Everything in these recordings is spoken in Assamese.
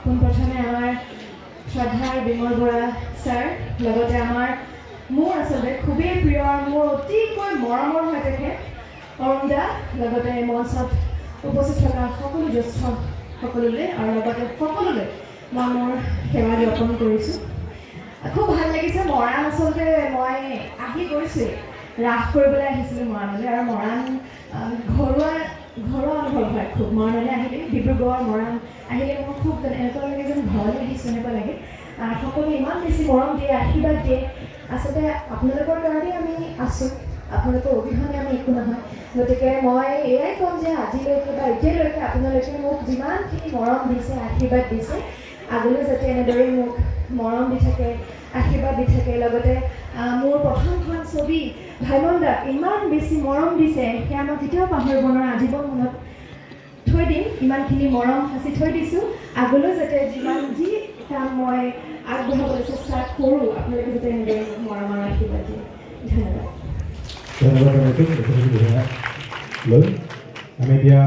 পোনপ্ৰথমে আমাৰ শ্ৰদ্ধাৰ বিমল বৰা ছাৰ, লগতে মোৰ আচলতে খুবেই প্ৰিয় আৰু মোৰ অতিকৈ মৰমৰ হয় তেখেত অৰুণ দা, লগতে মঞ্চত উপস্থিত থকা সকলো জ্যেষ্ঠ সকলোলৈ আৰু লগতে সকলোলৈ মই মোৰ সেৱা জ্ঞাপন কৰিছোঁ। খুব ভাল লাগিছে। মৰাণ আচলতে মই আহি গৈছোঁ, ৰাস কৰিবলৈ আহিছিলোঁ মৰাণলৈ, আৰু মৰাণ ঘৰুৱা অনুভৱ হয় খুব। মৰাণলৈ আহিলে, ডিব্ৰুগড় মৰাণ আহিলে মোৰ খুব এনেকুৱা লাগে যেন ঘৰলৈ আহিছোঁ এনেকুৱা লাগে। সকলোৱে ইমান বেছি মৰম দিয়ে, আশীৰ্বাদ দিয়ে। আচলতে আপোনালোকৰ কাৰণেই আমি আছোঁ, আপোনালোকৰ অবিহনে আমি একো নহয়। গতিকে মই এয়াই ক'ম যে আজিলৈকে বা এতিয়ালৈকে আপোনালোকে মোক যিমানখিনি মৰম দিছে, আশীৰ্বাদ দিছে, আগলৈ যাতে এনেদৰেই মোক মৰম দি থাকে, আশীৰ্বাদ দি থাকে। লগতে মোৰ প্ৰথমখন ছবি ভাইমন দাক ইমান বেছি মৰম দিছে, সেয়া মই কেতিয়াও পাহৰিব নোৱাৰোঁ, আজীৱন মনত থৈ দিম। ইমানখিনি মৰম সাঁচি থৈ দিছোঁ। আগলৈ যাতে যি কাম মই আগবঢ়াবলৈ চেষ্টা কৰোঁ, আপোনালোকে যাতে এনেদৰে মৰম আৰু আশীৰ্বাদ দিয়ে। ধন্যবাদ। আমি এতিয়া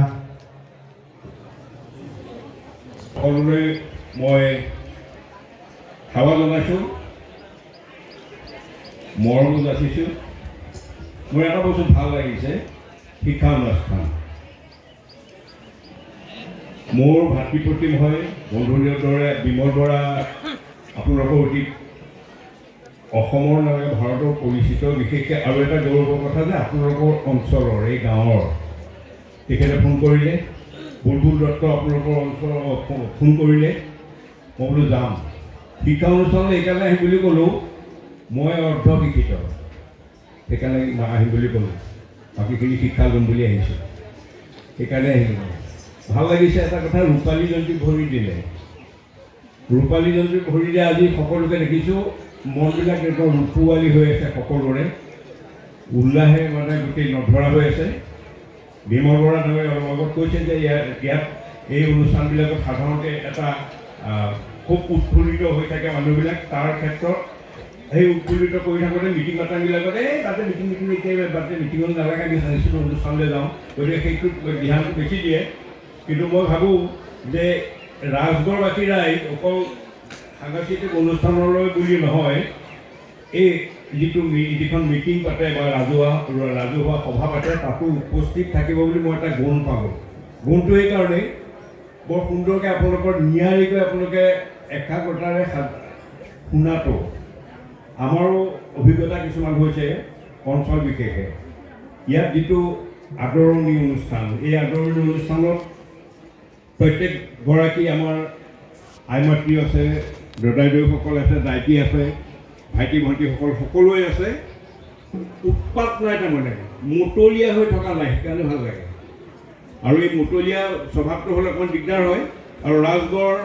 সকলোলৈ মই সেৱা জনাইছোঁ, মৰমো যাচিছোঁ। মোৰ এটা বস্তু ভাল লাগিছে, শিক্ষানুষ্ঠান। মোৰ ভাতৃপ্ৰতিম হয় বন্ধুৰ দৰে বিমল বৰা আপোনালোকৰ অতি অসমৰ লগতে ভাৰতৰ পৰিচিত। বিশেষকৈ আৰু এটা গৌৰৱৰ কথা যে আপোনালোকৰ অঞ্চলৰ এই গাঁৱৰ তেখেতে ফোন কৰিলে, বুলবুল দত্ত আপোনালোকৰ অঞ্চলৰ ফোন কৰিলে, মই বোলো যাম। শিক্ষা অনুষ্ঠানলৈ এইকাৰণে আহিম বুলি ক'লোঁ, মই অৰ্ধ শিক্ষিত, সেইকাৰণে আহিম বুলি ক'লোঁ। বাকীখিনি শিক্ষা ল'ম বুলি আহিছোঁ, সেইকাৰণে আহিলোঁ। ভাল লাগিছে এটা কথা, ৰূপালী জয়ন্তী ভৰি দিলে। ৰূপালী জয়ন্তী ভৰি দিয়ে আজি সকলোকে দেখিছোঁ, মনবিলাক একদম ৰূপোৱালী হৈ আছে সকলোৰে, উল্লাহে মানে গোটেই নধৰা হৈ আছে। বিমল বৰা ডাঙৰীয়াই অলপ আগত কৈছে যে ইয়াত এই অনুষ্ঠানবিলাকত সাধাৰণতে এটা খুব উৎফুল্লিত হৈ থাকে মানুহবিলাক। তাৰ ক্ষেত্ৰত সেই উৎফুল্লিত কৰি থাকোঁতে মিটিং মাটাংবিলাকত তাতে মিটিং এতিয়া তাতে মিটিঙত নালাগে, আমি সাংস্কৃতিক অনুষ্ঠানলৈ যাওঁ, গতিকে সেইটোত ধ্যানটো বেছি দিয়ে। কিন্তু মই ভাবোঁ যে ৰাজগড়বাসী ৰাইজ অকল সাংস্কৃতিক অনুষ্ঠানলৈ বুলি নহয়, এই যিখন মিটিং পাতে বা ৰাজহুৱা সভা পাতে তাতো উপস্থিত থাকিব বুলি মই এটা গুণ পালোঁ। গুণটো এইকাৰণেই, বৰ সুন্দৰকৈ আপোনালোকৰ নিয়াৰিকৈ আপোনালোকে একাগ্ৰতাৰে শুনাটো। আমাৰো অভিজ্ঞতা কিছুমান হৈছে অঞ্চল বিশেষে। ইয়াত যিটো আদৰণি অনুষ্ঠান, এই আদৰণি অনুষ্ঠানত প্ৰত্যেকগৰাকী আমাৰ আই মাতৃ আছে, দদাইদেউসকল আছে, দাইতী আছে, ভাইটি ভণ্টিসকল সকলোৱে আছে। উৎপাত নাই, তাৰমানে মুতলীয়া হৈ থকা নাই, সেইকাৰণে ভাল লাগে। আৰু এই মুতলীয়া স্বভাৱটো হ'লে অকণমান দিগদাৰ হয়। আৰু ৰাজগড়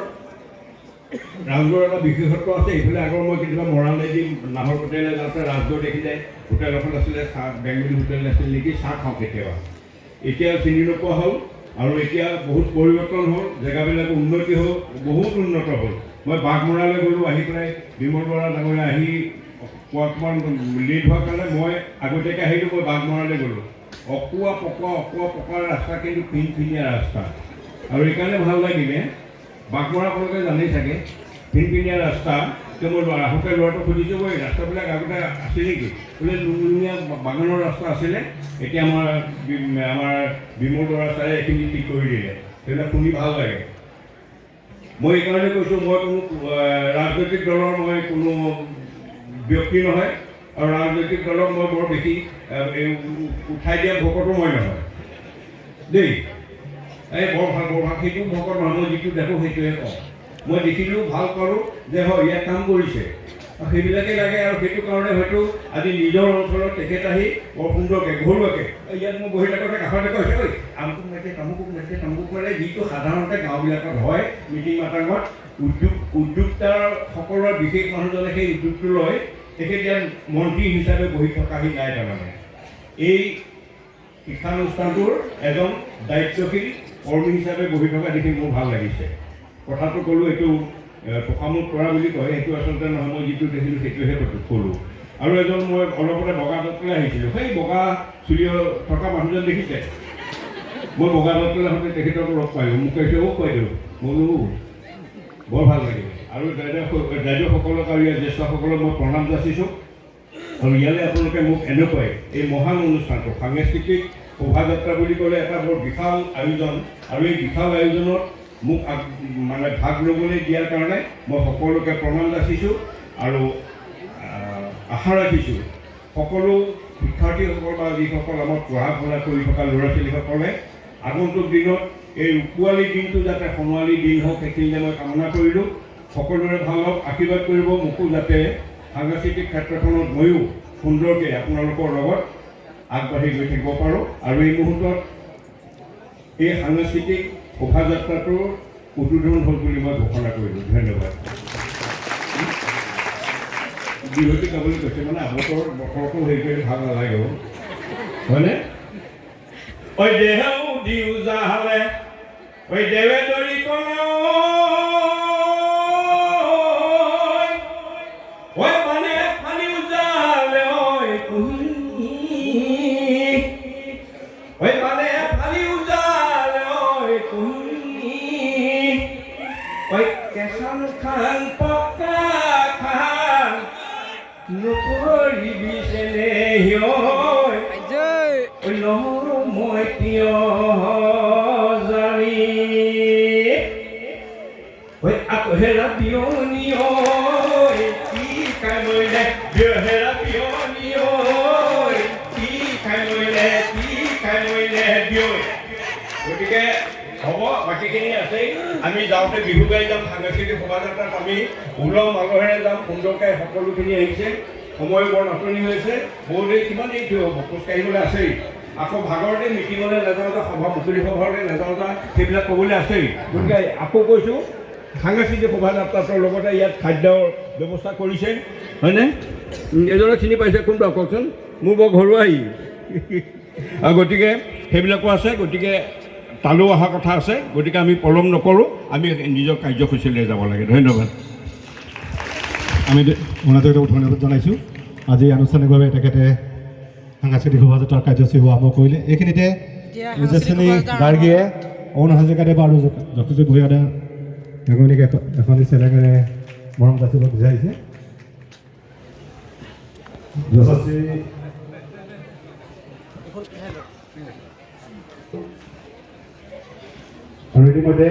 এটা বিশেষত্ব আছে। এইফালে আগৰ মই কেতিয়াবা মৰাণেদি নাহৰ হোটেললৈ যাওঁতে ৰাজগড় দেখিলে, হোটেল এখন আছিলে, বেংগলী হোটেল আছিল নেকি, চাহ খাওঁ কেতিয়াবা। এতিয়া চিনি নোপোৱা হ'ল, আৰু এতিয়া বহুত পৰিৱৰ্তন হ'ল, জেগাবিলাক উন্নতি হ'ল, বহুত উন্নত হ'ল। মই বাঘমৰালৈ গ'লোঁ, আহি পেলাই বিমল বৰা ডাঙৰীয়া আহি অকণমান লেট হোৱাৰ কাৰণে মই আগতীয়াকৈ আহিলোঁ, মই বাঘমৰালৈ গ'লোঁ। অকোৱা পকোৱা ৰাস্তা, কিন্তু ফিনফিনীয়া ৰাস্তা। আৰু এইকাৰণে ভাল লাগিলে, বাঘমৰা আপোনালোকে জানেই চাগে, ফিনফিনীয়া ৰাস্তা। এতিয়া মই আহোঁতে ল'ৰাটো সুধিছোঁ, এই ৰাস্তাবিলাক আগতে আছিল নেকি? বোলে লুংলুঙীয়া বাগানৰ ৰাস্তা আছিলে, এতিয়া আমাৰ বিমল বৰা ছাৰে এইখিনি ঠিক কৰি দিলে। সেইবিলাক শুনি ভাল লাগে। মই এইকাৰণে কৈছোঁ, মই কোনো ৰাজনৈতিক দলৰ মই কোনো ব্যক্তি নহয়, আৰু ৰাজনৈতিক দলক মই বৰ বেছি উঠাই দিয়া ভকতো মই নহয় দেই। এই বৰ ভাল সেইটো ভকত নহয়, মই যিটো দেখোঁ সেইটোৱে কওঁ। মই দেখিলোঁ, ভাল কৰোঁ যে হয় ইয়াত কাম কৰিছে, সেইবিলাকেই লাগে। আৰু সেইটো কাৰণে হয়তো আজি নিজৰ অঞ্চলত তেখেত আহি বৰ সুন্দৰকৈ ঘৰুৱাকৈ ইয়াত মই বহি থাকোঁতে কাষতে কৈছে, ঐ আমুক মাতে তামুক মাতে, যিটো সাধাৰণতে গাঁওবিলাকত হয় মিটিং মাটাঙত। উদ্যোক্তাসকলৰ বিশেষ মানুহজনে সেই উদ্যোগটো লয়, তেখেত ইয়াত মন্ত্ৰী হিচাপে বহি থকাহি নাই। তাৰমানে এই শিক্ষানুষ্ঠানটোৰ এজন দায়িত্বশীল কৰ্মী হিচাপে বহি থকা দেখি মোৰ ভাল লাগিছে। কথাটো ক'লোঁ, এইটো প্ৰশামোদ কৰা বুলি কয়, সেইটো আচলতে নহয়, মই যিটো দেখিলোঁ সেইটোহে ক'লোঁ। আৰু এজন মই অলপতে বগা দত্তলৈ আহিছিলোঁ, সেই বগা চুলি থকা মানুহজন দেখিছে। মই বগা দত্তলৈ আহোঁতে তেখেতক লগ পালোঁ, মোক কৈছে, অ' বাইদেউ। বোলো বৰ ভাল লাগিল আৰু দায়িত্বসকলক আৰু ইয়াৰ জ্যেষ্ঠসকলক মই প্ৰণাম যাচিছোঁ আৰু ইয়ালৈ আপোনালোকে মোক এনেকুৱাই এই মহান অনুষ্ঠানটো সাংস্কৃতিক শোভাযাত্ৰা বুলি ক'লে এটা বৰ বিশাল আয়োজন আৰু এই বিশাল আয়োজনত মোক মানে ভাগ ল'বলৈ দিয়াৰ কাৰণে মই সকলোকে প্ৰণাম যাচিছোঁ আৰু আশা ৰাখিছোঁ সকলো শিক্ষাৰ্থীসকল বা যিসকল আমাৰ পঢ়া শুনা কৰি থকা ল'ৰা ছোৱালীসকলে আগন্তুক দিনত এই ৰূপোৱালী দিনটো যাতে সোণোৱালী দিন হওক সেইখিনিতে মই কামনা কৰিলোঁ সকলোৰে ভাল হওক আশীৰ্বাদ কৰিব মোকো যাতে সাংস্কৃতিক ক্ষেত্ৰখনত ময়ো সুন্দৰকৈ আপোনালোকৰ লগত আগবাঢ়ি গৈ থাকিব পাৰোঁ আৰু এই মুহূৰ্তত এই সাংস্কৃতিক শোভাযাত্ৰাটোৰ উদ্বোধন হ'ল বুলি মই ঘোষণা কৰিলোঁ ধন্যবাদ বিহুতি গাবলৈ কৈছে মানে বতৰটো হেৰি কৰি ভাল নালাগে হয়নে ঐ দেহেও দিও যাহালে ঐ দেৱে দৰি কলা ঐ মানে পানীও যাহালে ঐ ঐ মানে পানীও যাহালে ঐ ঐ কেঁচান খান পকা খান নকৰিবি চেনেহ ঐ নহৰো মই কিয় জানি ঐ আকহেৰা বিয়নী কি খাই মৰিলে বিহেৰা বিয়নী কি খাই মৰিলে বিয় গতিকে হ'ব বাকীখিনি আছেই আমি যাওঁতে বিহু গাই যাম সাংস্কৃতিক শোভাযাত্ৰাত আমি উলহ মালহেৰে যাম সুন্দৰকৈ সকলোখিনি আহিছে সময় বৰ নাটনি হৈছে বহুত দেৰি কিমান দেৰি থৈ হ'ব খোজকাঢ়িবলৈ আছেই আকৌ ভাগৰতে মিটিঙলৈ নাযাওঁতে সভা মুকলি সভালৈ নাযাওঁতে সেইবিলাক ক'বলৈ আছেই গতিকে আকৌ কৈছোঁ সাংস্কৃতিক শোভাযাত্ৰাটোৰ লগতে ইয়াত খাদ্যৰ ব্যৱস্থা কৰিছে হয়নে এজনক চিনি পাইছে কোনটো কওকচোন মোৰ বৰ ঘৰুৱাই গতিকে সেইবিলাকো আছে গতিকে তালৈও অহা কথা আছে গতিকে আমি পলম নকৰোঁ আমি নিজৰ কাৰ্যসূচীলৈ যাব লাগে ধন্যবাদ আমি অনাতাঁৰক ধন্যবাদ জনাইছোঁ আজি আনুষ্ঠানিকভাৱে তেখেতে সাংস্কৃতিক শোভাযাত্ৰাৰ কাৰ্যসূচী আৰম্ভ কৰিলে এইখিনিতে উজস্বিনী গাৰ্গীয়ে অৰুণ হাজৰিকাদেৱ আৰু যশস্বী ভূঞাদা এগনিক এখনি চেলেঙেৰে মৰম যাচিব বিচাৰিছে যশস্বী আৰু ইতিমধ্যে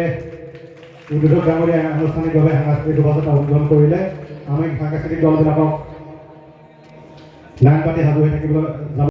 উদ্বোধক ডাঙৰীয়া আনুষ্ঠানিকভাৱে সাংস্কৃতিক শোভাযাত্ৰা উদ্বোধন কৰিলে আমি সাংস্কৃতিক দলবিলাকক লাইন পাতি সাজু হৈ থাকিবলৈ